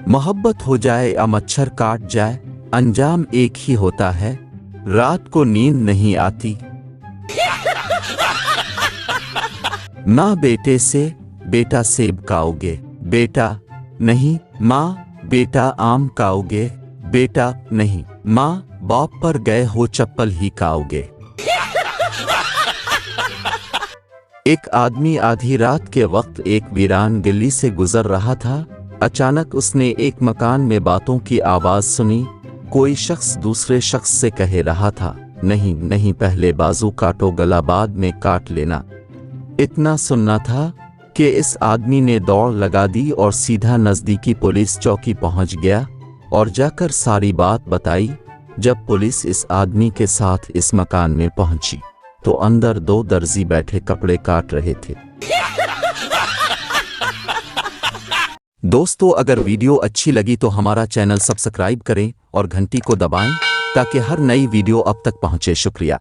मोहब्बत हो जाए या मच्छर काट जाए, अंजाम एक ही होता है, रात को नींद नहीं आती। माँ बेटे से, बेटा सेब खाओगे, बेटा नहीं। माँ बेटा आम खाओगे, बेटा नहीं। माँ बाप पर गए हो चप्पल ही खाओगे। एक आदमी आधी रात के वक्त एक वीरान गली से गुजर रहा था। अचानक उसने एक मकान में बातों की आवाज सुनी। कोई शख्स दूसरे शख्स से कह रहा था, नहीं नहीं, पहले बाजू काटो, गला बाद में काट लेना। इतना सुनना था कि इस आदमी ने दौड़ लगा दी और सीधा नजदीकी पुलिस चौकी पहुंच गया और जाकर सारी बात बताई। जब पुलिस इस आदमी के साथ इस मकान में पहुंची तो अंदर दो दर्जी बैठे कपड़े काट रहे थे। दोस्तों, अगर वीडियो अच्छी लगी तो हमारा चैनल सब्सक्राइब करें और घंटी को दबाएं ताकि हर नई वीडियो अब तक पहुंचे। शुक्रिया।